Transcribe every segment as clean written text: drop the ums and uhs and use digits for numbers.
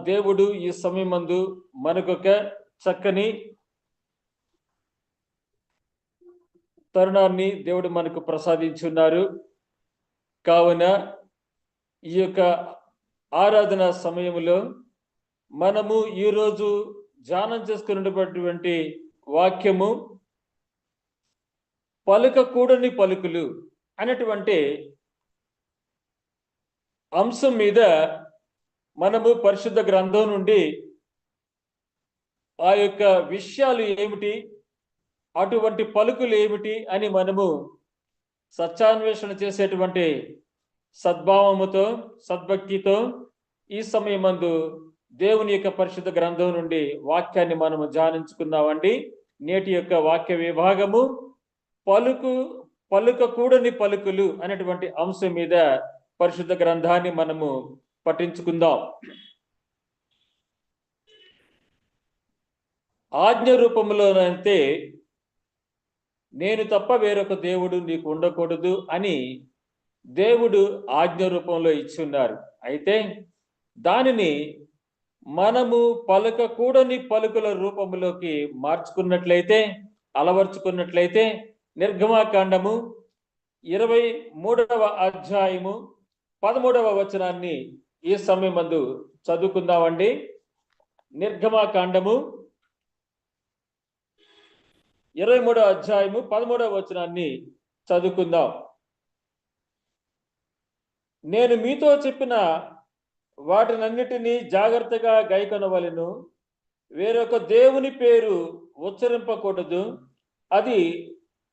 దేవుడు ఈ సమయమందు మనకొక చక్కని తరుణాన్ని దేవుడు మనకు ప్రసాదించున్నారు. కావున ఈ యొక్క ఆరాధన సమయంలో మనము ఈరోజు ధ్యానం చేసుకున్నటువంటి వాక్యము పలుకకూడని పలుకులు అనేటువంటి అంశం మీద మనము పరిశుద్ధ గ్రంథం నుండి ఆ యొక్క విషయాలు ఏమిటి, అటువంటి పలుకులు ఏమిటి అని మనము సత్యాన్వేషణ చేసేటువంటి సద్భావముతో సద్భక్తితో ఈ సమయమందు దేవుని యొక్క పరిశుద్ధ గ్రంథం నుండి వాక్యాన్ని మనము ధ్యానించుకుందామండి. నేటి యొక్క వాక్య విభాగము పలుకకూడని పలుకులు అనేటువంటి అంశం మీద పరిశుద్ధ గ్రంథాన్ని మనము పఠించుకుందాం. ఆజ్ఞ రూపంలోనంతే నేను తప్ప వేరొక దేవుడు నీకు ఉండకూడదు అని దేవుడు ఆజ్ఞ రూపంలో ఇచ్చున్నారు. అయితే దానిని మనము పలుకకూడని పలుకుల రూపంలోకి మార్చుకున్నట్లయితే, అలవర్చుకున్నట్లయితే నిర్గమాకాండము 23వ అధ్యాయము 13వ వచనాన్ని ఈ సమయమందు చదువుకుందామండి. నిర్గమాకాండము 23వ అధ్యాయము 13వ వచనాన్ని చదువుకుందాం. నేను మీతో చెప్పిన వాటినన్నిటినీ జాగ్రత్తగా గైకొనవలెను. వేరొక దేవుని పేరు ఉచ్చరింపకూడదు. అది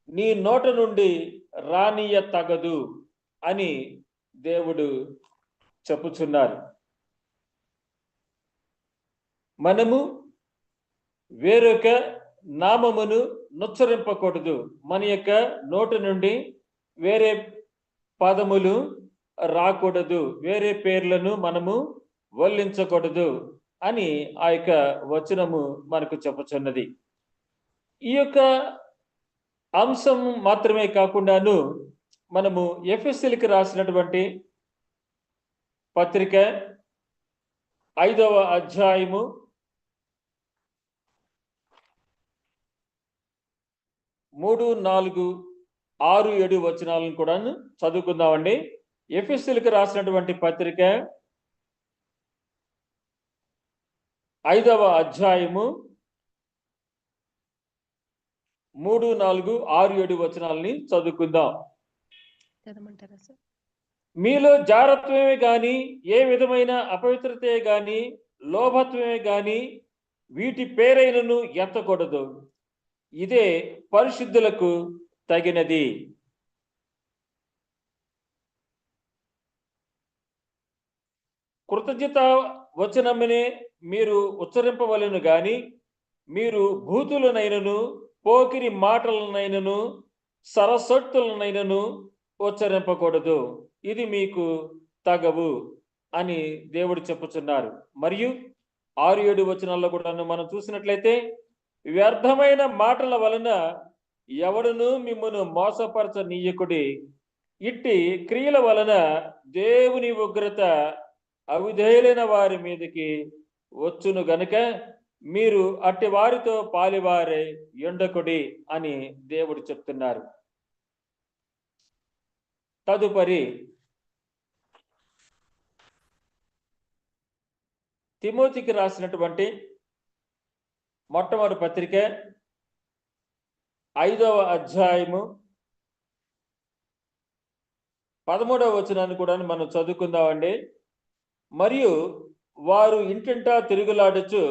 నీ నోట నుండి రానియ తగదు అని దేవుడు చెప్పుచున్నారు. మనము వేరొక నామమును నుచ్చరింపకూడదు. మన యొక్క నోటి నుండి వేరే పదములు రాకూడదు, వేరే పేర్లను మనము వల్లించకూడదు అని ఆ యొక్క వచనము మనకు చెప్పుచున్నది. ఈ యొక్క అంశం మాత్రమే కాకుండాను మనము ఎఫెసీయులకు రాసినటువంటి పత్రిక 5వ అధ్యాయము 3, 4, 6, 7 వచనాలను కూడా చదువుకుందామండి. ఎఫెసీయులకు రాసినటువంటి పత్రిక 5వ అధ్యాయము 3, 4, 6, 7 వచనాలని చదువుకుందాం. మీలో జారత్వమే గాని, ఏ విధమైన అపవిత్రతే గాని, లోభత్వమే గాని వీటి పేరైనను ఎత్తకూడదు. ఇదే పరిశుద్ధులకు తగినది. కృతజ్ఞత వచనమునే మీరు ఉచ్చరింపవలెను గాని, మీరు భూతులనైనను పోకిరి మాటలనైనను సరసొత్తులనైనను ఉచ్చరింపకూడదు. ఇది మీకు తగవు అని దేవుడు చెప్పుచున్నారు. మరియు 6, 7 వచనాల్లో కూడా మనం చూసినట్లయితే, వ్యర్థమైన మాటల వలన ఎవడును మిమ్మును మోసపరచనీయకుడి. ఇట్టి క్రియల వలన దేవుని ఉగ్రత అవిధేయులైన వారి మీదకి వచ్చును గనుక మీరు అట్టి వారితో పాలివారే ఎండకుడి అని దేవుడు చెప్తున్నారు. తదుపరి తిమోతికి రాసినటువంటి మొట్టమొదటి పత్రిక 5వ అధ్యాయము 13వ వచనాన్ని కూడా మనం చదువుకుందామండి. మరియు వారు ఇంటింటా తిరుగులాడచ్చు,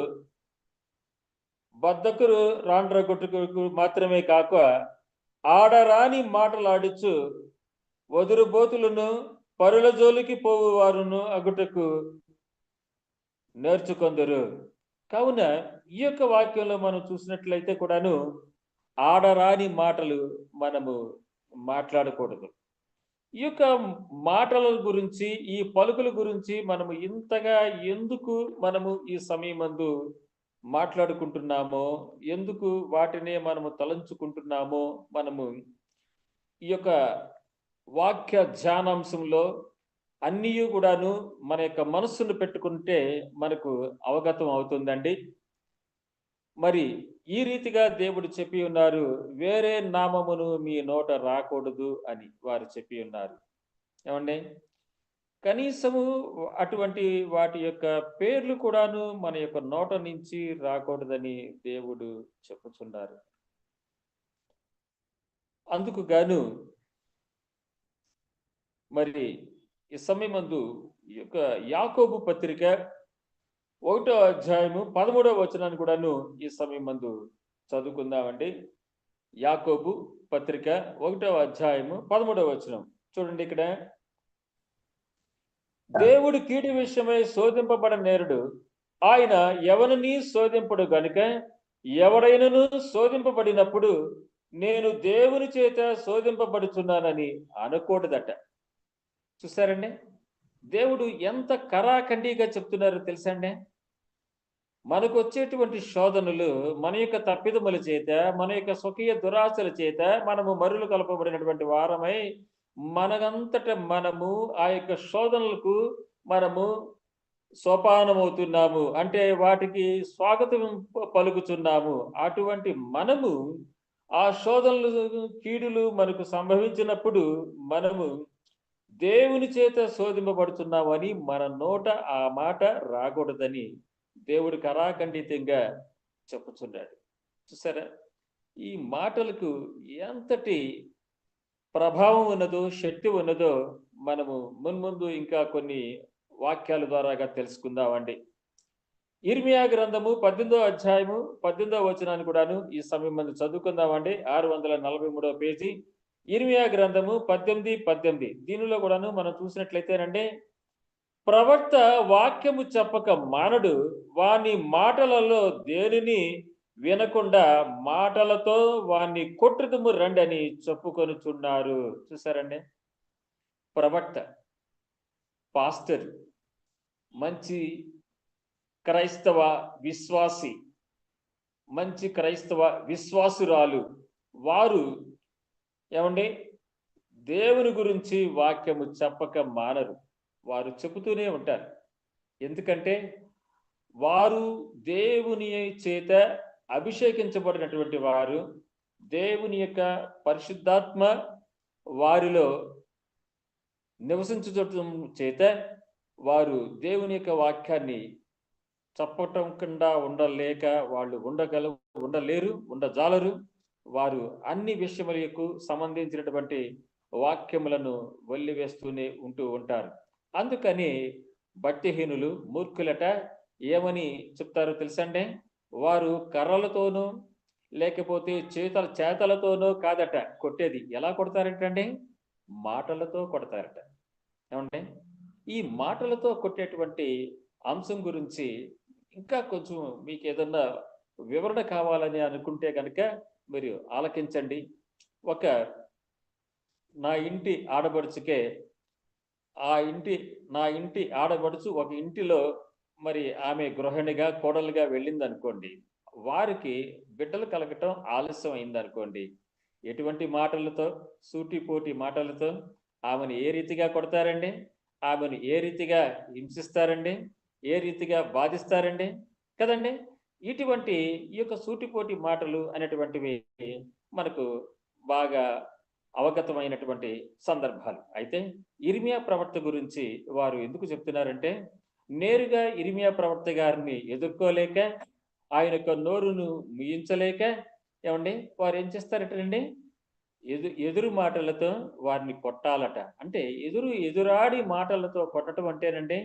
బద్దకురు రాండ్రగొట్టుకు మాత్రమే కాక ఆడరాని మాటలాడుచు వదురుబోతులను పరుల జోలికి పోవు వారును అగుటకు నేర్చుకొందరు. కావున ఈ యొక్క వాక్యంలో మనం చూసినట్లయితే కూడాను ఆడరాని మాటలు మనము మాట్లాడకూడదు. ఈ యొక్క మాటల గురించి, ఈ పలుకుల గురించి మనము ఇంతగా ఎందుకు మనము ఈ సమయమందు మాట్లాడుకుంటున్నామో, ఎందుకు వాటినే మనము తలంచుకుంటున్నామో మనము ఈ యొక్క వాక్య ధ్యానాంశంలో అన్నీ కూడాను మన యొక్క మనస్సును పెట్టుకుంటే మనకు అవగతం అవుతుందండి. మరి ఈ రీతిగా దేవుడు చెప్పి ఉన్నారు, వేరే నామమును మీ నోట రాకూడదు అని వారు చెప్పి ఉన్నారు. ఏమండి? కనీసము అటువంటి వాటి యొక్క పేర్లు కూడాను మన యొక్క నోట నుంచి రాకూడదని దేవుడు చెప్పుచున్నారు. అందుకు గాను మరి ఈ సమయమందు ఈ యొక్క యాకోబు పత్రిక 1వ అధ్యాయము 13వ వచనాన్ని కూడాను ఈ సమయమందు చదువుకుందామండి. యాకోబు పత్రిక 1వ అధ్యాయము 13వ వచనం. చూడండి ఇక్కడ. దేవుడు కీడు విషయమై శోధింపబడ నేరుడు. ఆయన ఎవరిని శోధింపడు గనుక ఎవడైనను శోధింపబడినప్పుడు నేను దేవుని చేత శోధింపబడుచున్నానని అనకూడదట. చూసారండి? దేవుడు ఎంత కరాఖండిగా చెప్తున్నారో తెలుసండి? మనకు వచ్చేటువంటి శోధనలు మన యొక్క తప్పిదముల చేత, మన యొక్క స్వకీయ దురాశల చేత మనము మరులు కలపబడినటువంటి వారమై మనంతట మనము ఆ యొక్క శోధనలకు మనము సోపానమవుతున్నాము. అంటే వాటికి స్వాగతం పలుకుతున్నాము. అటువంటి మనము ఆ శోధనలు, కీడులు మనకు సంభవించినప్పుడు మనము దేవుని చేత శోధింపబడుతున్నామని మన నోట ఆ మాట రాకూడదని దేవుడు కరాఖండితంగా చెప్పుచున్నాడు. చూసారా? ఈ మాటలకు ఎంతటి ప్రభావం ఉన్నదో, శక్తి ఉన్నదో మనము మున్ముందు ఇంకా కొన్ని వాక్యాల ద్వారాగా తెలుసుకుందామండి. ఇర్మియా గ్రంథము 18వ అధ్యాయము 18వ వచనాన్ని కూడాను ఈ సమయం మంది చదువుకుందామండి. 643వ పేజీ. ఇర్మియా గ్రంథము 18:18. దీనిలో కూడాను మనం చూసినట్లయితేనండి, ప్రవక్త వాక్యము చెప్పక మానడు, వాని మాటలలో దేనిని వినకుండా మాటలతో వాణ్ణి కొట్టుదుము రండి అని చెప్పుకొనుచున్నారు. చూసారండి? ప్రవక్త, పాస్టర్, మంచి క్రైస్తవ విశ్వాసి, మంచి క్రైస్తవ విశ్వాసురాలు వారు ఏమండి దేవుని గురించి వాక్యము చెప్పక మానరు. వారు చెబుతూనే ఉంటారు. ఎందుకంటే వారు దేవుని చేత అభిషేకించబడినటువంటి వారు. దేవుని యొక్క పరిశుద్ధాత్మ వారిలో నివసించడం చేత వారు దేవుని యొక్క వాక్యాన్ని చెప్పటం కింద ఉండలేక వాళ్ళు ఉండలేరు, ఉండజాలరు. వారు అన్ని విషయములకు సంబంధించినటువంటి వాక్యములను వల్లివేస్తూనే ఉంటూ ఉంటారు. అందుకని భక్తిహీనులు, మూర్ఖులట ఏమని చెప్తారో తెలుసండి? వారు కర్రలతోనూ లేకపోతే చేతలతోనూ కాదట కొట్టేది. ఎలా కొడతారంటండి? మాటలతో కొడతారట. ఏమంటే ఈ మాటలతో కొట్టేటువంటి అంశం గురించి ఇంకా కొంచెం మీకు ఏదన్నా వివరణ కావాలని అనుకుంటే కనుక మీరు ఆలకించండి. నా ఇంటి ఆడబడుచుకే నా ఇంటి ఆడబడుచు ఒక ఇంటిలో మరి ఆమె గృహిణిగా, కోడలుగా వెళ్ళింది అనుకోండి. వారికి బిడ్డలు కలగటం ఆలస్యం అయింది అనుకోండి. ఎటువంటి మాటలతో, సూటిపోటి మాటలతో ఆమెను ఏ రీతిగా కొడతారండి? ఆమెను ఏ రీతిగా హింసిస్తారండి? ఏ రీతిగా బాధిస్తారండి? కదండి? ఇటువంటి ఈ యొక్క సూటిపోటి మాటలు అనేటువంటివి మనకు బాగా అవగతమైనటువంటి సందర్భాలు. అయితే ఇర్మియా ప్రవక్త గురించి వారు ఎందుకు చెప్తున్నారంటే, నేరుగా ఇర్మియా ప్రవక్త గారిని ఎదుర్కోలేక, ఆయన యొక్క నోరును ముయించలేక ఏమండి వారు ఏం చేస్తారటండి? ఎదురు మాటలతో వారిని కొట్టాలట. అంటే ఎదురాడి మాటలతో కొట్టడం అంటేనండి,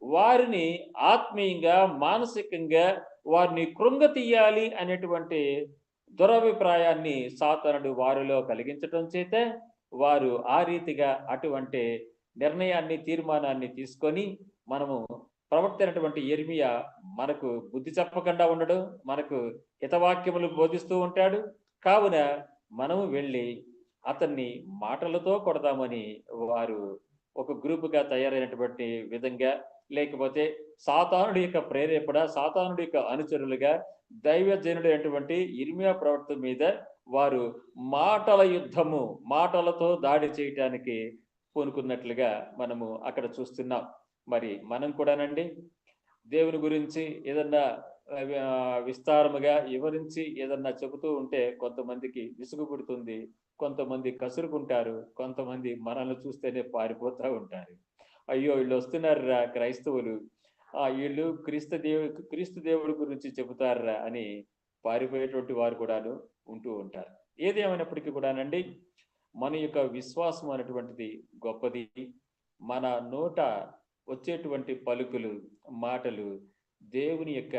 వారిని ఆత్మీయంగా, మానసికంగా వారిని కృంగతీయాలి అనేటువంటి దురభిప్రాయాన్ని సాతానుడు వారిలో కలిగించటం చేత వారు ఆ రీతిగా అటువంటి నిర్ణయాన్ని, తీర్మానాన్ని తీసుకొని మనము ప్రవక్త ఇర్మియా మనకు బుద్ధి చెప్పకుండా ఉండడు, మనకు హితవాక్యములు బోధిస్తూ ఉంటాడు. కావున మనము వెళ్ళి అతన్ని మాటలతో కొడదామని వారు ఒక గ్రూపుగా తయారైనటువంటి విధంగా, లేకపోతే సాతానుడి యొక్క ప్రేరేపణ, సాతానుడి యొక్క అనుచరులుగా దైవజనుడైనటువంటి ఇర్మియా ప్రవక్త మీద వారు మాటల యుద్ధము, మాటలతో దాడి చేయటానికి పూనుకున్నట్లుగా మనము అక్కడ చూస్తున్నాం. మరి మనం కూడానండి దేవుని గురించి ఏదన్నా విస్తారముగా వివరించి ఏదన్నా చెబుతూ ఉంటే కొంతమందికి విసుగు పుడుతుంది. కొంతమంది కసురుకుంటారు. కొంతమంది మనల్ని చూస్తేనే పారిపోతా ఉంటారు. అయ్యో! ఈళ్ళొస్తున్నారురా క్రైస్తవులు. ఈళ్ళు క్రీస్తు దేవుడి గురించి చెబుతారురా అని పారిపోయేటువంటి వారు కూడాను ఉంటూ ఉంటారు. ఏదేమైనప్పటికీ కూడానండి, మన యొక్క విశ్వాసం అనేటువంటిది గొప్పది. మన నోట వచ్చేటువంటి పలుకులు, మాటలు దేవుని యొక్క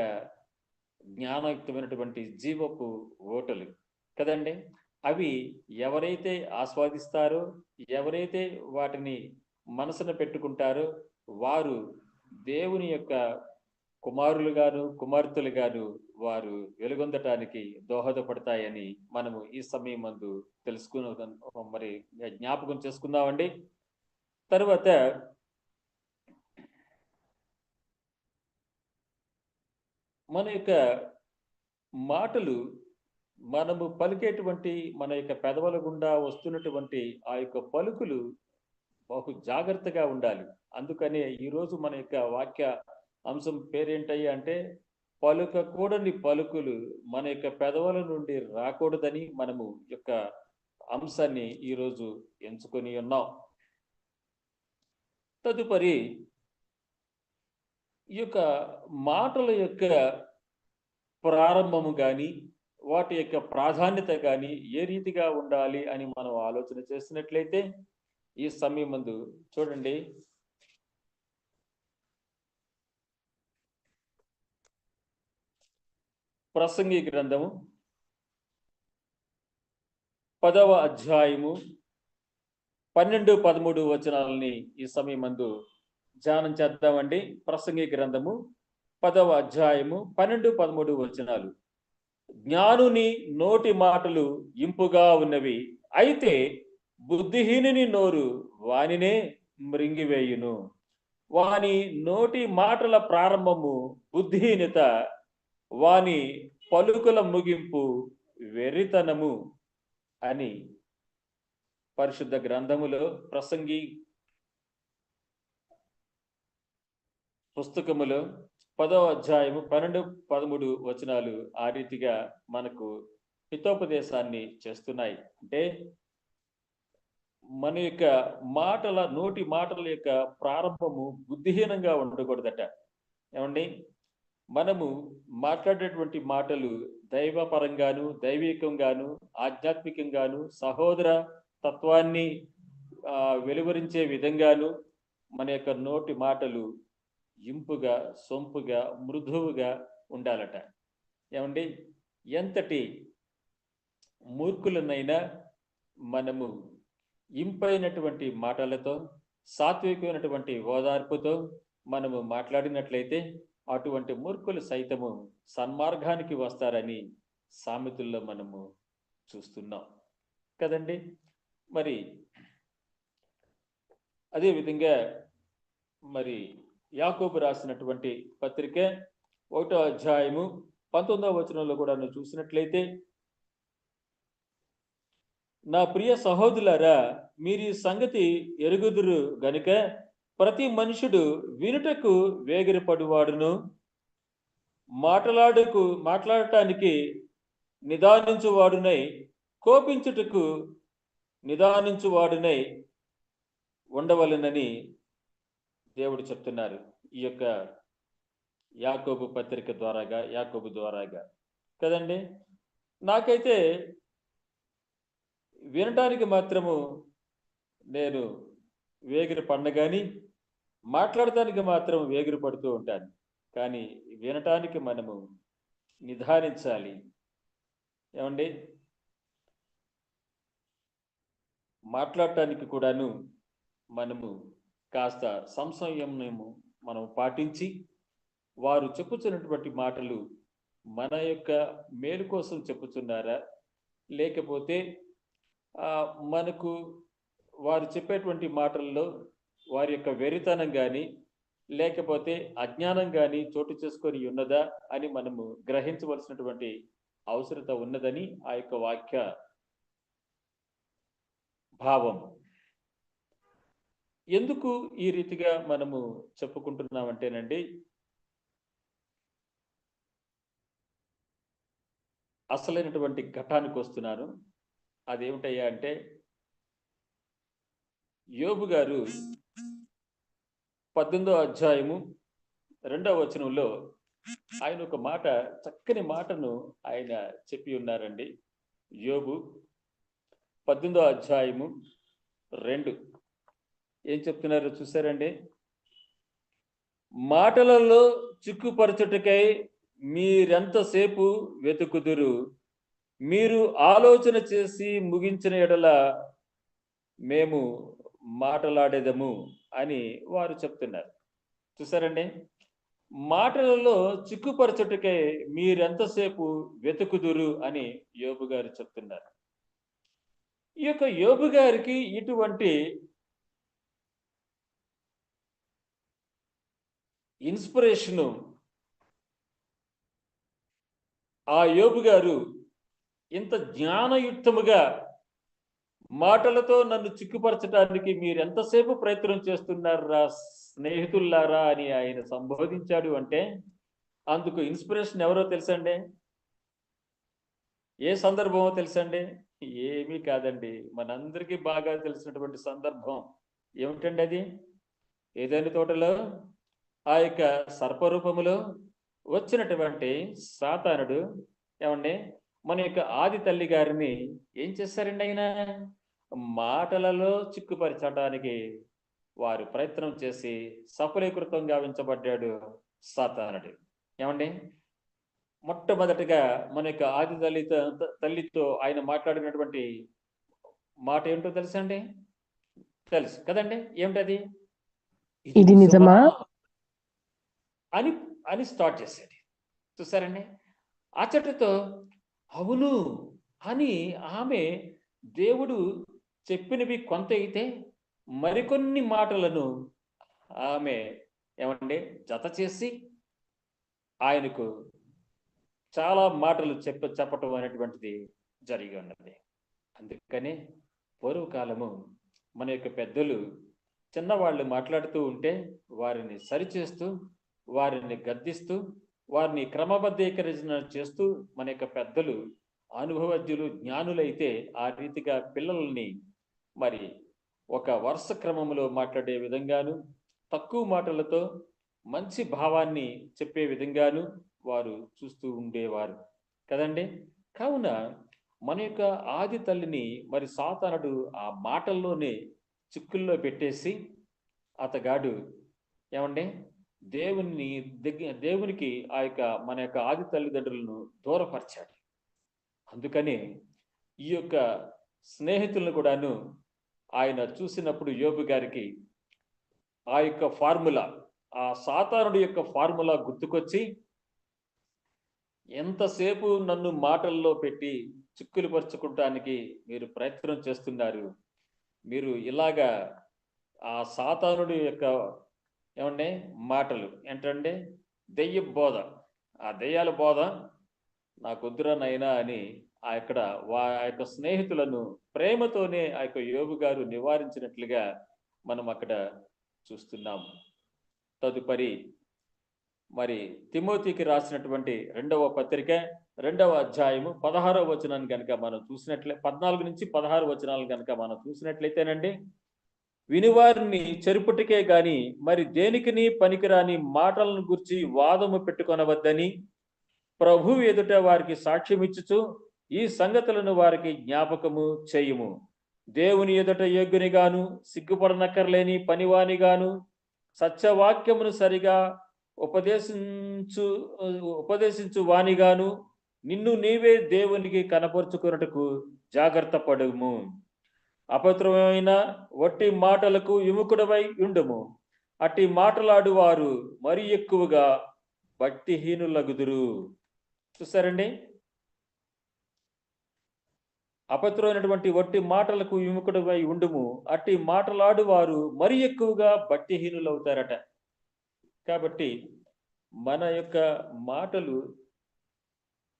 జ్ఞానయుక్తమైనటువంటి జీవపు ఓటలు కదండీ! అవి ఎవరైతే ఆస్వాదిస్తారో, ఎవరైతే వాటిని మనసున పెట్టుకుంటారో, వారు దేవుని యొక్క కుమారులుగాను, కుమార్తెలుగాను వారు వెలుగొందటానికి దోహదపడతాయని మనము ఈ సమయమందు మరి జ్ఞాపకం చేసుకుందామండి. తరువాత మన యొక్క మాటలు మనము పలికేటువంటి మన యొక్క పెదవుల గుండా వస్తున్నటువంటి ఆ యొక్క పలుకులు బహు జాగ్రత్తగా ఉండాలి. అందుకనే ఈరోజు మన యొక్క వాక్య అంశం పేరేంటయ్యా అంటే పలుకకూడని పలుకులు మన యొక్క పెదవుల నుండి రాకూడదని మనము యొక్క అంశాన్ని ఈరోజు ఎంచుకొని ఉన్నాం. తదుపరి ఈ యొక్క మాటల యొక్క ప్రారంభము కానీ వాటి యొక్క ప్రాధాన్యత కానీ ఏ రీతిగా ఉండాలి అని మనం ఆలోచన చేసినట్లయితే ఈ సమయం ముందు చూడండి, ప్రసంగి గ్రంథము 10వ అధ్యాయము 12-13 వచనాలని ఈ సమయం ముందు ధ్యానం చేద్దామండి. ప్రసంగి గ్రంథము 10వ అధ్యాయము 12-13 వచనాలు. జ్ఞానుని నోటి మాటలు ఇంపుగా ఉన్నవి, అయితే బుద్ధిహీనుని నోరు వానినే మృంగివేయును. వాని నోటి మాటల ప్రారంభము బుద్ధిహీనత, వాని పలుకుల ముగింపు వెర్రితనము అని పరిశుద్ధ గ్రంథములో ప్రసంగి పుస్తకములో 10వ అధ్యాయము 12-13 వచనాలు ఆ రీతిగా మనకు హితోపదేశాన్ని చేస్తున్నాయి. అంటే మన యొక్క నోటి మాటల యొక్క ప్రారంభము బుద్ధిహీనంగా ఉండకూడదట. ఏమండి, మనము మాట్లాడేటువంటి మాటలు దైవపరంగాను, దైవికంగాను, ఆధ్యాత్మికంగాను, సహోదర తత్వాన్ని వెలువరించే విధంగాను మన యొక్క నోటి మాటలు ఇంపుగా, సొంపుగా, మృదువుగా ఉండాలట. ఏమండి, ఎంతటి మూర్ఖులనైనా మనము ఇంపైనటువంటి మాటలతో, సాత్వికమైనటువంటి ఓదార్పుతో మనము మాట్లాడినట్లయితే అటువంటి మూర్ఖులు సైతము సన్మార్గానికి వస్తారని సామెతల్లో మనము చూస్తున్నాం కదండి. మరి అదేవిధంగా మరి యాకోబు రాసినటువంటి పత్రిక 1వ అధ్యాయము 19వ వచనంలో కూడా చూసినట్లయితే, నా ప్రియ సహోదరులారా, మీరు ఈ సంగతి ఎరుగుదురు గనుక ప్రతి మనుషుడు వినుటకు వేగిరపడువాడును, మాట్లాడటానికి నిదానించువాడునై, కోపించుటకు నిదానించువాడునై ఉండవలెనని దేవుడు చెప్తున్నారు. ఈ యొక్క యాకోబు పత్రిక ద్వారాగా, యాకోబు ద్వారాగా కదండి. నాకైతే వినటానికి మాత్రము నేను వేగిరి పడను, మాట్లాడటానికి మాత్రం వేగిరి పడుతూ ఉంటాను. కానీ వినటానికి మనము నిదానించాలి. ఏమండి, మాట్లాడటానికి కూడాను మనము కాస్త సంశయము మనం పాటించి, వారు చెప్పుచున్నటువంటి మాటలు మన యొక్క మేలు కోసం చెప్పుచున్నారా, లేకపోతే మనకు వారు చెప్పేటువంటి మాటల్లో వారి యొక్క వెరితనం కానీ లేకపోతే అజ్ఞానం కానీ చోటు చేసుకొని ఉన్నదా అని మనము గ్రహించవలసినటువంటి అవసరత ఉన్నదని ఆ యొక్క వాక్య భావం. ఎందుకు ఈ రీతిగా మనము చెప్పుకుంటున్నామంటేనండి, అసలైనటువంటి ఘట్టానికి వస్తున్నాను. అదేమిటయ్యా అంటే, యోబు గారు 18వ అధ్యాయము 2వ వచనంలో ఆయన ఒక మాట, చక్కని మాటను ఆయన చెప్పి ఉన్నారండి. యోబు 18వ అధ్యాయము 2 ఏం చెప్తున్నారో చూసారండి? మాటలలో చిక్కుపరచుటకై మీరెంతసేపు వెతుకుదురు, మీరు ఆలోచన చేసి ముగించిన ఎడల మేము మాటలాడేదము అని వారు చెప్తున్నారు. చూసారండి? మాటలలో చిక్కుపరచుటకై మీరెంతసేపు వెతుకుదురు అని యోబు గారు చెప్తున్నారు. ఈ యొక్క యోబు గారికి ఇటువంటి ఇన్స్పిరేషను ఆ యోబు గారు ఇంత జ్ఞానయుక్తముగా మాటలతో నన్ను చిక్కుపరచడానికి మీరు ఎంతసేపు ప్రయత్నం చేస్తున్నారా స్నేహితుల్లారా అని ఆయన సంబోధించాడు అంటే, అందుకు ఇన్స్పిరేషన్ ఎవరో తెలుసండి? ఏ సందర్భమో తెలుసండి? ఏమీ కాదండి, మనందరికీ బాగా తెలిసినటువంటి సందర్భం. ఏమిటండి అది? ఏదైనా తోటలో ఆ యొక్క సర్పరూపములో వచ్చినటువంటి సాతానుడు ఏమండి మన యొక్క ఆది తల్లి గారిని ఏం చేశారండి? ఆయన మాటలలో చిక్కుపరచడానికి వారు ప్రయత్నం చేసి సఫలీకృతం గావించబడ్డాడు సాతానుడు. ఏమండి? మొట్టమొదటిగా మన యొక్క ఆది తల్లితో ఆయన మాట్లాడినటువంటి మాట ఏంటో తెలుసండి? తెలుసు కదండి. ఏమిటది? ఇది నిజమా అని అని స్టార్ట్ చేసేది. చూసారండి? అచ్చటితో అవును అని ఆమె దేవుడు చెప్పినవి కొంత అయితే మరికొన్ని మాటలను ఆమె ఏమండి జత చేసి ఆయనకు చాలా మాటలు చెప్పటం అనేటువంటిది జరిగి ఉన్నది. అందుకనే పూర్వకాలము మన యొక్క పెద్దలు చిన్నవాళ్ళు మాట్లాడుతూ ఉంటే వారిని సరిచేస్తూ, వారిని గద్దిస్తూ, వారిని క్రమబద్ధీకరణ చేస్తూ మన యొక్క పెద్దలు అనుభవజ్ఞులు, జ్ఞానులైతే ఆ రీతిగా పిల్లల్ని మరి ఒక వరుస క్రమంలో మాట్లాడే విధంగాను, తక్కువ మాటలతో మంచి భావాన్ని చెప్పే విధంగాను వారు చూస్తూ ఉండేవారు కదండి. కావున మన యొక్క ఆది తల్లిని మరి సాతానుడు ఆ మాటల్లోనే చిక్కుల్లో పెట్టేసి అతగాడు ఏమండి దేవునికి ఆ యొక్క మన యొక్క ఆది తల్లిదండ్రులను దూరపరిచాడు. అందుకని ఈ యొక్క స్నేహితులను కూడాను ఆయన చూసినప్పుడు యోబు గారికి ఆ యొక్క ఫార్ములా, ఆ సాతానుడి యొక్క ఫార్ములా గుర్తుకొచ్చి, ఎంతసేపు నన్ను మాటల్లో పెట్టి చిక్కులు పరుచుకుంటానికి మీరు ప్రయత్నం చేస్తున్నారు, మీరు ఇలాగా ఆ సాతానుడి యొక్క ఏమండి మాటలు ఏంటంటే దెయ్య బోధ, ఆ దెయ్యాల బోధ నాకొద్దురా నైనా అని ఆ యొక్క స్నేహితులను ప్రేమతోనే ఆ యొక్క యోబు గారు నివారించినట్లుగా మనం అక్కడ చూస్తున్నాము. తదుపరి మరి తిమోతికి రాసినటువంటి 2వ పత్రిక 2వ అధ్యాయము 16వ వచనాన్ని కనుక మనం చూసినట్లే 14 నుంచి 16 వచనాలను కనుక మనం చూసినట్లయితేనండి, వినివారిని చెరుపుటికే గాని మరి దేనికిని పనికిరాని మాటలను గురించి వాదము పెట్టుకొనవద్దని ప్రభు ఎదుట వారికి సాక్ష్యమిచ్చుచు ఈ సంగతులను వారికి జ్ఞాపకము చేయుము. దేవుని ఎదుట యోగ్యునిగాను సిగ్గుపడనక్కర్లేని పనివానిగాను సత్యవాక్యమును సరిగా ఉపదేశించు వానిగాను నిన్ను నీవే దేవునికి కనపరుచుకున్నట్టుకు జాగ్రత్త పడుము. అపవిత్రమైన వట్టి మాటలకు విముఖుడవై ఉండుము. అట్టి మాటలాడు వారు మరి ఎక్కువగా భక్తిహీనులగుదురు. చూసారండి? అపవిత్రమైనటువంటి వట్టి మాటలకు విముఖుడవై ఉండుము. అట్టి మాటలాడు వారు మరి ఎక్కువగా భక్తిహీనులవుతారట. కాబట్టి మన యొక్క మాటలు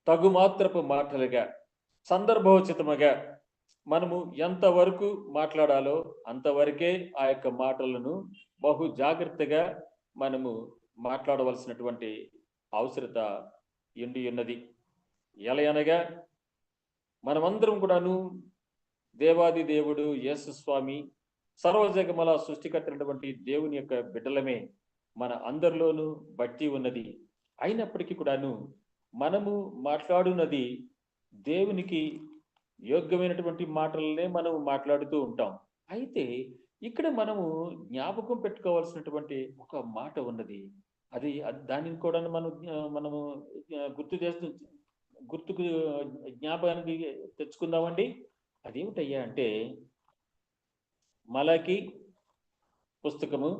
తగుమాత్రపు మాటలుగా, సందర్భోచితముగా మనము ఎంతవరకు మాట్లాడాలో అంతవరకే ఆ యొక్క మాటలను బహు జాగ్రత్తగా మనము మాట్లాడవలసినటువంటి అవసరత ఉన్నది. ఎలా అనగా మనమందరం కూడాను దేవాది దేవుడు యేసు స్వామి సర్వజగమల సృష్టికర్తైనటువంటి దేవుని యొక్క బిడ్డలమే మన అందరిలోనూ బట్టి ఉన్నది. అయినప్పటికీ కూడాను మనము మాట్లాడున్నది దేవునికి యోగ్యమైనటువంటి మాటలనే మనం మాట్లాడుతూ ఉంటాం. అయితే ఇక్కడ మనము జ్ఞాపకం పెట్టుకోవాల్సినటువంటి ఒక మాట ఉన్నది. దానిని కూడా మనము గుర్తుకు జ్ఞాపకానికి తెచ్చుకుందామండి. అదేమిటయ్యా అంటే మలాకి పుస్తకము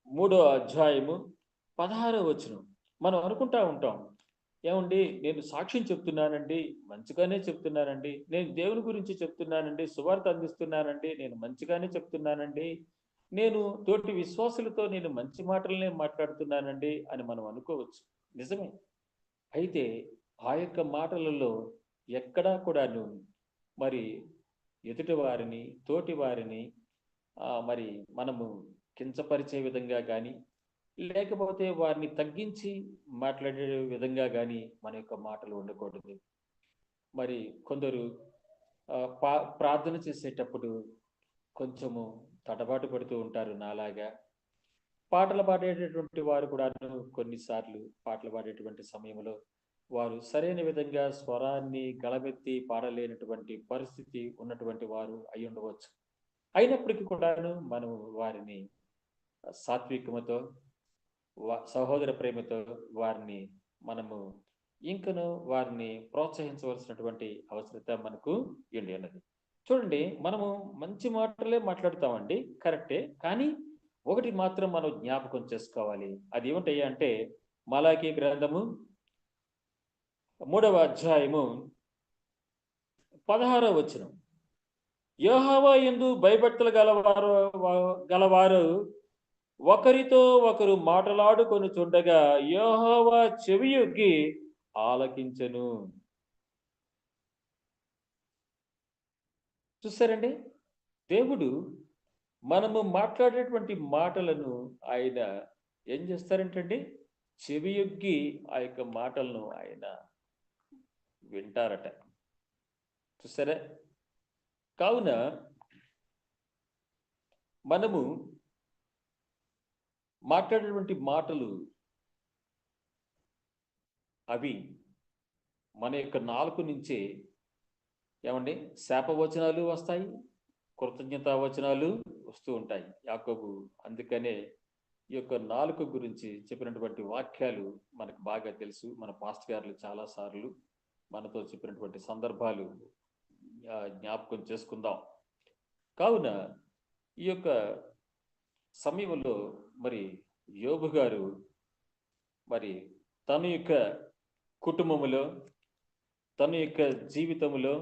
3వ అధ్యాయము 16వ వచనం. మనం అనుకుంటా ఉంటాం, ఏమండి నేను సాక్ష్యం చెప్తున్నానండి, మంచిగానే చెప్తున్నానండి, నేను దేవుని గురించి చెప్తున్నానండి, సువార్త అందిస్తున్నానండి, నేను మంచిగానే చెప్తున్నానండి, నేను తోటి విశ్వాసులతో నేను మంచి మాటలనే మాట్లాడుతున్నానండి అని మనం అనుకోవచ్చు. నిజమే. అయితే ఆ యొక్క మాటలలో ఎక్కడా కూడాను మరి ఎదుటి వారిని తోటి వారిని మరి మనము కించపరిచే విధంగా కానీ లేకపోతే వారిని తగ్గించి మాట్లాడే విధంగా కానీ మన యొక్క మాటలు ఉండకూడదు. మరి కొందరు ప్రార్థన చేసేటప్పుడు కొంచెము తడబాటు పడుతూ ఉంటారు నాలాగా. పాటలు పాడేటటువంటి వారు కూడా కొన్నిసార్లు పాటలు పాడేటువంటి సమయంలో వారు సరైన విధంగా స్వరాన్ని గళమెత్తి పాడలేనటువంటి పరిస్థితి ఉన్నటువంటి వారు అయి ఉండవచ్చు. అయినప్పటికీ కూడాను మనం వారిని సాత్వికముతో సహోదర ప్రేమతో వారిని మనము ఇంకను వారిని ప్రోత్సహించవలసినటువంటి అవసరత మనకు ఉన్నది. చూడండి, మనము మంచి మాటలే మాట్లాడుతామండి, కరెక్టే. కానీ ఒకటి మాత్రం మనం జ్ఞాపకం చేసుకోవాలి. అది ఏమిటయ్యా అంటే మలాకి గ్రంథము 3వ అధ్యాయము 16వ వచనం. యెహోవా యందు భయభక్తులు గలవారు ఒకరితో ఒకరు మాటలాడుకొనుచుండగా యెహోవా చెవియొగ్గి ఆలకించెను. చూసారండి, దేవుడు మనము మాట్లాడేటువంటి మాటలను ఆయన ఏం చేస్తారంటండి, చెవియొగ్గి ఆ యొక్క మాటలను ఆయన వింటారట. చూసారా? కావున మనము మాట్లాడేటువంటి మాటలు అవి మన యొక్క నాలుక నుంచే ఏమండి శాపవచనాలు వస్తాయి, కృతజ్ఞతా వచనాలు వస్తూ ఉంటాయి. యాకోబు అందుకనే ఈ యొక్క నాలుక గురించి చెప్పినటువంటి వాక్యాలు మనకు బాగా తెలుసు. మన పాస్టర్ గారు చాలా సార్లు మనతో చెప్పినటువంటి సందర్భాలు జ్ఞాపకం చేసుకుందాం. కావున ఈ యొక్క సమయంలో మరి యోబు గారు మరి తన యొక్క కుటుంబములో తన యొక్క జీవితంలో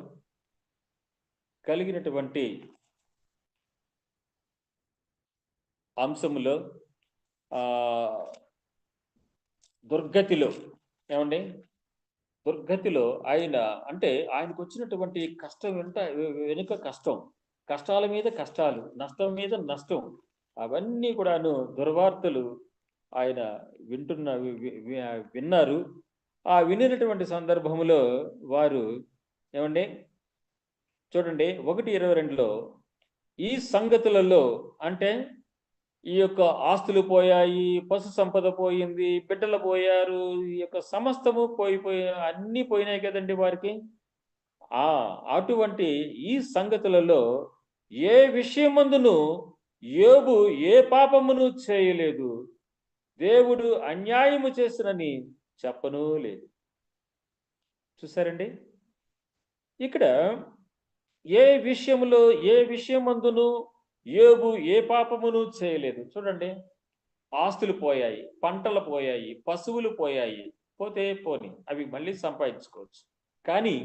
కలిగినటువంటి అంశములో దుర్గతిలో దుర్గతిలో ఆయన అంటే ఆయనకు వచ్చినటువంటి కష్టం వెనుక కష్టాల మీద కష్టాలు, నష్టం మీద నష్టం, అవన్నీ కూడాను దుర్వార్తలు ఆయన విన్నారు. ఆ వినినటువంటి సందర్భంలో వారు చూడండి 1:22లో ఈ సంగతులలో అంటే ఈ యొక్క ఆస్తులు పోయాయి, పశు సంపద పోయింది, బిడ్డలు పోయారు, ఈ యొక్క సమస్తము అన్నీ పోయినాయి కదండి వారికి. అటువంటి ఈ సంగతులలో ఏ విషయమందును యోబు ఏ పాపమును చేయలేదు, దేవుడు అన్యాయము చేసినని చెప్పనూ లేదు. చూసారండి, ఇక్కడ ఏ విషయమందును యోబు ఏ పాపమును చేయలేదు. చూడండి, ఆస్తులు పోయాయి, పంటలు పోయాయి, పశువులు పోయాయి, పోని అవి మళ్ళీ సంపాదించుకోవచ్చు. కానీ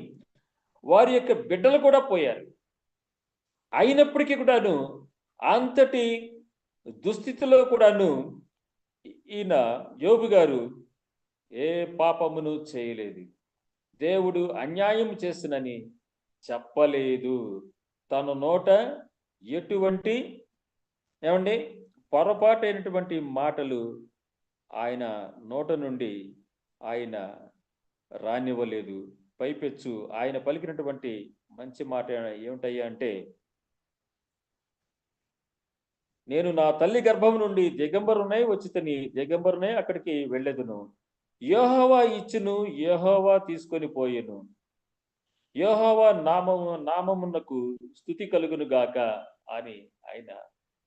వారి యొక్క బిడ్డలు కూడా పోయారు. అయినప్పటికీ కూడాను అంతటి దుస్థితిలో కూడాను ఈయన యోబు గారు ఏ పాపమును చేయలేదు, దేవుడు అన్యాయం చేసినని చెప్పలేదు. తన నోట ఎటువంటి ఏమండి పొరపాటైనటువంటి మాటలు ఆయన నోట నుండి ఆయన రానివ్వలేదు. పైపెచ్చు ఆయన పలికినటువంటి మంచి మాట ఏమిటయ్యా అంటే, నేను నా తల్లి గర్భం నుండి దిగంబరునై వచ్చితిని, దిగంబరునై అక్కడికి వెళ్ళెదను. యెహోవా ఇచ్చును, యెహోవా తీసుకొని పోయెను. యెహోవా నామమునకు స్తుతి కలుగును గాక అని ఆయన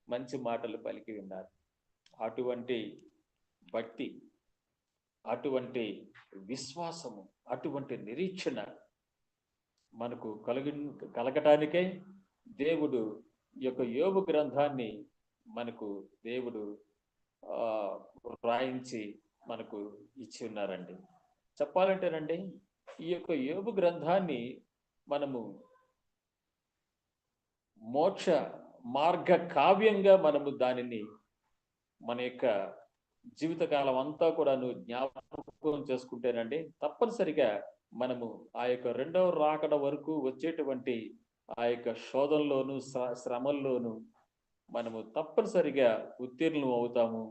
మంచి మాటలు పలికి ఉన్నారు. అటువంటి భక్తి, అటువంటి విశ్వాసము, అటువంటి నిరీక్షణ మనకు కలగటానికే దేవుడు ఈ యొక్క యోబు గ్రంథాన్ని మనకు దేవుడు వ్రాయించి మనకు ఇచ్చి ఉన్నారండి. చెప్పాలంటేనండి, ఈ యొక్క యోబు గ్రంథాన్ని మనము మోక్ష మార్గ కావ్యంగా మనము దానిని మన యొక్క జీవితకాలం అంతా కూడాను జ్ఞాపకం చేసుకుంటేనండి, తప్పనిసరిగా మనము ఆ యొక్క రెండవ రాకడ వరకు వచ్చేటువంటి ఆ యొక్క శోధనలోను శ్రమల్లోను మనము తప్పనిసరిగా ఉత్తీర్ణం అవుతాము.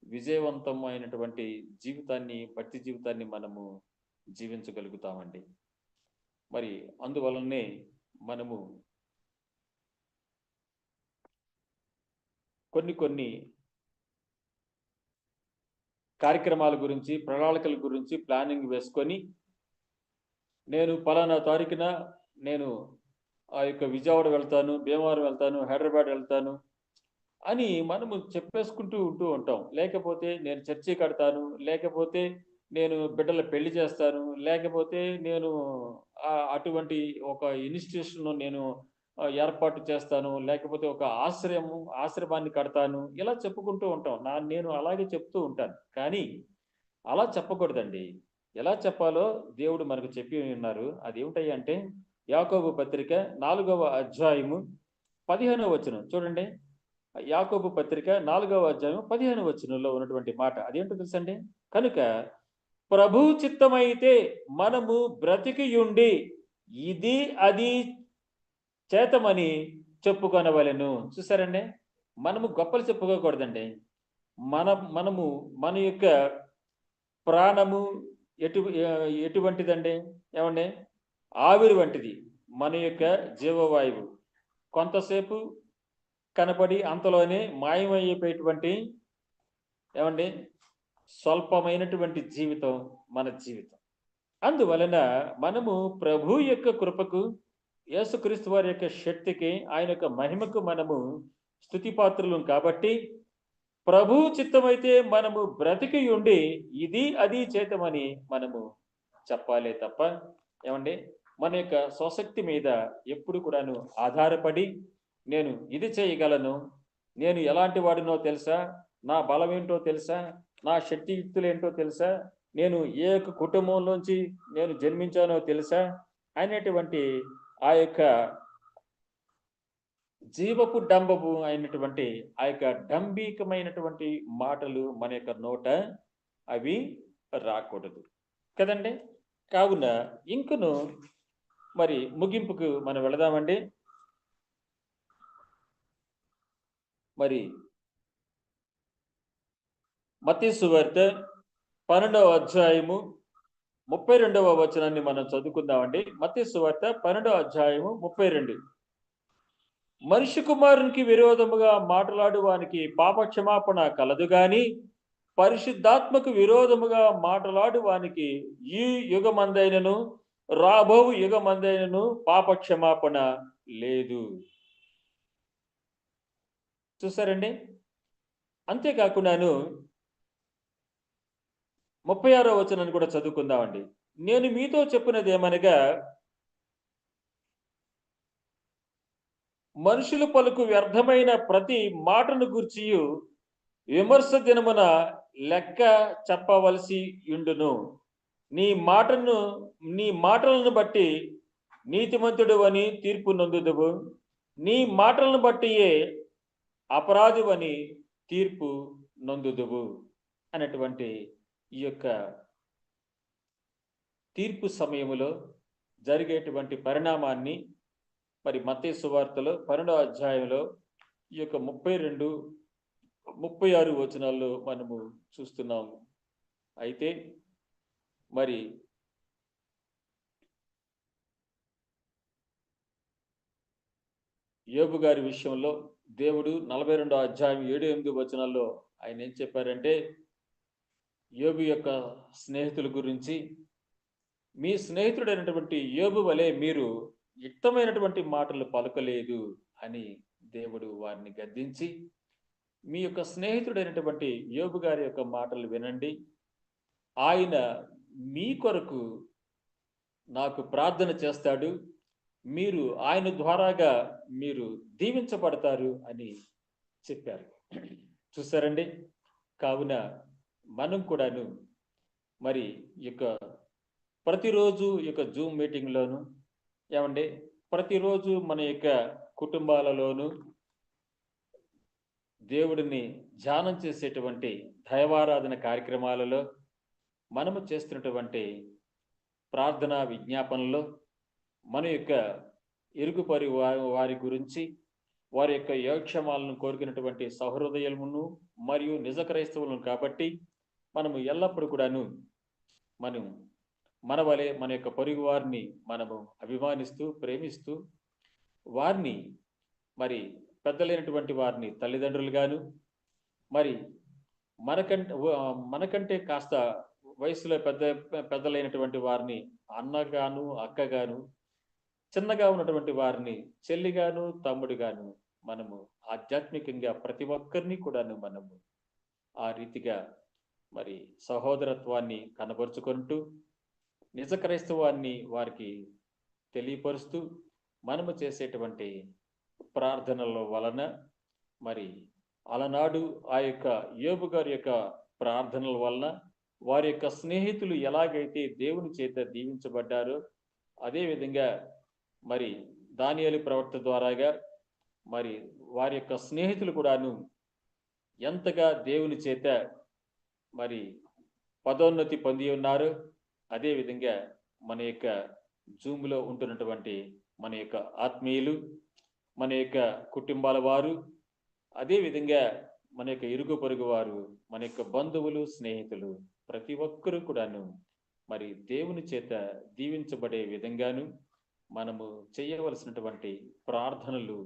విజయవంతమైనటువంటి జీవితాన్ని, భక్తి జీవితాన్ని మనము జీవించగలుగుతామండి. మరి అందువలనే మనము కొన్ని కార్యక్రమాల గురించి, ప్రణాళికల గురించి ప్లానింగ్ వేసుకొని, నేను పలానా తారీఖున నేను ఆ యొక్క విజయవాడ వెళ్తాను, భీమవరం వెళ్తాను, హైదరాబాద్ వెళ్తాను అని మనము చెప్పేసుకుంటూ ఉంటాం. లేకపోతే నేను చర్చి కడతాను, లేకపోతే నేను బిడ్డల పెళ్లి చేస్తాను, లేకపోతే నేను అటువంటి ఒక ఇన్స్టిట్యూషన్ నేను ఏర్పాటు చేస్తాను, లేకపోతే ఒక ఆశ్రమాన్ని కడతాను, ఇలా చెప్పుకుంటూ ఉంటాం. నేను అలాగే చెప్తూ ఉంటాను. కానీ అలా చెప్పకూడదండి. ఎలా చెప్పాలో దేవుడు మనకు చెప్పి ఉన్నారు. అదేమిటయ్యా అంటే, యాకోబు పత్రిక 4వ అధ్యాయము 15వ వచనం చూడండి. యాకోబు పత్రిక 4వ అధ్యాయం 15వ వచనంలో ఉన్నటువంటి మాట అదేంటో తెలుసండి. కనుక ప్రభు చిత్తమైతే మనము బ్రతికియుండి ఇది అది చేతమని చెప్పుకొనవలెను. చూసారండి, మనము గొప్పలు చెప్పుకోకూడదండి. మనము మన యొక్క ప్రాణము ఎటువంటిదండి? ఏమండి, ఆవిరి వంటిది. మన యొక్క జీవవాయువు కొంతసేపు కనపడి అంతలోనే మాయమైపోయేటువంటి ఏమండి స్వల్పమైనటువంటి జీవితం మన జీవితం. అందువలన మనము ప్రభు యొక్క కృపకు, యేసుక్రీస్తు వారి యొక్క శక్తికి, ఆయన యొక్క మహిమకు మనము స్తుతిపాత్రులం కాబట్టి, ప్రభు చిత్తమైతే మనము బ్రతికి ఉండి ఇది అది చేతమని మనము చెప్పాలే తప్ప, ఏమండి మన యొక్క స్వశక్తి మీద ఎప్పుడు కూడాను ఆధారపడి, నేను ఇది చేయగలను, నేను ఎలాంటి వాడినో తెలుసా, నా బలం ఏంటో తెలుసా, నా శక్తియుక్తులు ఏంటో తెలుసా, నేను ఏ యొక్క కుటుంబంలోంచి నేను జన్మించానో తెలుసా అనేటువంటి ఆ యొక్క జీవపు డంబపు అయినటువంటి ఆ యొక్క డంబీకమైనటువంటి మాటలు మన యొక్క నోట అవి రాకూడదు కదండి. కావున ఇంకను మరి ముగింపుకు మనం వెళదామండి. మరి మత్తయి సువార్త 12వ అధ్యాయము 32వ వచనాన్ని మనం చదువుకుందామండి. మత్తయి సువార్త 12వ అధ్యాయము 32. మనిషి కుమారునికి విరోధముగా మాట్లాడు వానికి పాపక్షమాపణ కలదు గాని, పరిశుద్ధాత్మకు విరోధముగా మాట్లాడు వానికి ఈ యుగమందైనను రాబో యుగమందైనను పాపక్షమాపణ లేదు. చూసారండి. అంతేకాకుండాను 36వ వచనాన్ని కూడా చదువుకుందామండి. నేను మీతో చెప్పినది ఏమనగా, మనుషులు పలుకు వ్యర్థమైన ప్రతి మాటను గూర్చియు విమర్శ దినమున లెక్క చెప్పవలసి ఉండును. నీ మాటలను బట్టి నీతిమంతుడు అని తీర్పు నొందుదువు, నీ మాటలను బట్టియే అపరాధివని తీర్పు నొందుదువు అనేటువంటి ఈ యొక్క తీర్పు సమయములో జరిగేటువంటి పరిణామాన్ని మరి మత్తయి సువార్తలో 12వ అధ్యాయంలో ఈ యొక్క 32, 36 వచనాల్లో మనము చూస్తున్నాము. అయితే మరి యోబు గారి విషయంలో దేవుడు 42వ అధ్యాయం 7, 8 వచనాల్లో ఆయన ఏం చెప్పారంటే, యోబు యొక్క స్నేహితుల గురించి, మీ స్నేహితుడైనటువంటి యోబు వలె మీరు యుక్తమైనటువంటి మాటలు పలకలేదు అని దేవుడు వారిని గద్దించి, మీ యొక్క స్నేహితుడైనటువంటి యోబు గారి యొక్క మాటలు వినండి, ఆయన మీ కొరకు నాకు ప్రార్థన చేస్తాడు, మీరు ఆయన ద్వారాగా మీరు దీవించబడతారు అని చెప్పారు. చూసారండి. కావున మనం కూడాను మరి యొక్క ప్రతిరోజు యొక్క జూమ్ మీటింగ్లోను ఏమండి, ప్రతిరోజు మన యొక్క కుటుంబాలలోను దేవుడిని ధ్యానం చేసేటువంటి దైవారాధన కార్యక్రమాలలో మనము చేస్తున్నటువంటి ప్రార్థనా విజ్ఞాపనలో మన యొక్క ఇరుగుపరి వారి గురించి, వారి యొక్క యోగక్షేమాలను కోరుకున్నటువంటి సహృదయమును మరియు నిజ క్రైస్తవులను కాబట్టి మనము ఎల్లప్పుడూ కూడాను మన వలె మన యొక్క పొరుగు వారిని మనము అభిమానిస్తూ ప్రేమిస్తూ, వారిని మరి పెద్దలైనటువంటి వారిని తల్లిదండ్రులుగాను, మరి మనకంటే కాస్త వయసులో పెద్దలైనటువంటి వారిని అన్నగాను అక్కగాను, చిన్నగా ఉన్నటువంటి వారిని చెల్లిగాను తమ్ముడుగాను మనము ఆధ్యాత్మికంగా ప్రతి ఒక్కరిని కూడాను మనము ఆ రీతిగా మరి సహోదరత్వాన్ని కనబరుచుకుంటూ నిజ క్రైస్తవాన్ని వారికి తెలియపరుస్తూ మనము చేసేటువంటి ప్రార్థనల వలన మరి అలనాడు ఆ యొక్క యోబు గారి యొక్క ప్రార్థనల వలన వారి యొక్క స్నేహితులు ఎలాగైతే దేవుని చేత దీవించబడ్డారో, అదేవిధంగా మరి దానియేలు ప్రవక్త ద్వారాగా మరి వారి యొక్క స్నేహితులు కూడాను ఎంతగా దేవుని చేత మరి పదోన్నతి పొంది ఉన్నారు. అదేవిధంగా మన యొక్క జూమ్లో ఉంటున్నటువంటి మన యొక్క ఆత్మీయులు, మన యొక్క కుటుంబాల వారు, అదేవిధంగా మన యొక్క ఇరుగు పొరుగు వారు, మన యొక్క బంధువులు, స్నేహితులు ప్రతి ఒక్కరూ కూడాను మరి దేవుని చేత దీవించబడే విధంగాను మనము చేయవలసినటువంటి ప్రార్థనలు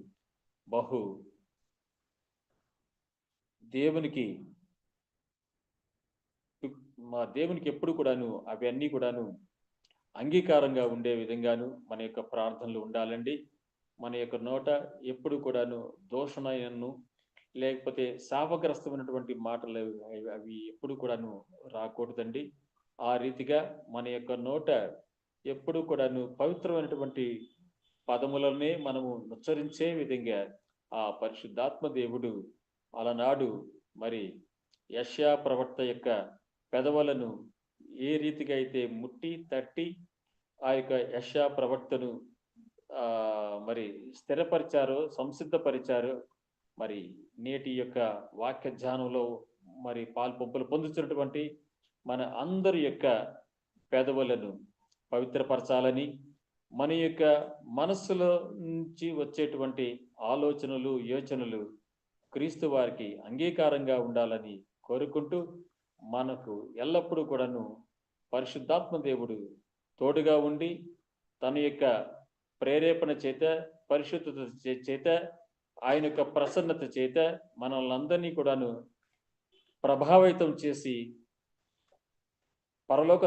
దేవునికి ఎప్పుడు కూడాను అవన్నీ కూడాను అంగీకారంగా ఉండే విధంగాను మన యొక్క ప్రార్థనలు ఉండాలండి. మన యొక్క నోట ఎప్పుడు కూడాను దోషణను లేకపోతే శాపగ్రస్తమైనటువంటి మాటలు అవి ఎప్పుడు కూడాను రాకూడదండి. ఆ రీతిగా మన యొక్క నోట ఎప్పుడు కూడాను పవిత్రమైనటువంటి పదములనే మనము ఉచ్చరించే విధంగా ఆ పరిశుద్ధాత్మ దేవుడు అలనాడు మరి యెషయా ప్రవక్త యొక్క పెదవులను ఏ రీతిగా అయితే ముట్టి తట్టి ఆ యొక్క యెషయా ప్రవక్తను మరి స్థిరపరిచారో, సంసిద్ధపరిచారో, మరి నేటి యొక్క వాక్య ధ్యానంలో మరి పాల్పంపులు పొందుతున్నటువంటి మన అందరి యొక్క పెదవులను పవిత్రపరచాలని, మన యొక్క మనస్సులో నుంచి వచ్చేటువంటి ఆలోచనలు, యోచనలు క్రీస్తు వారికి అంగీకారంగా ఉండాలని కోరుకుంటూ, మనకు ఎల్లప్పుడూ కూడాను పరిశుద్ధాత్మ దేవుడు తోడుగా ఉండి తన యొక్క ప్రేరేపణ చేత, పరిశుద్ధత చేత, ఆయన యొక్క ప్రసన్నత చేత మనల్ని అందరినీ కూడాను ప్రభావితం చేసి పరలోక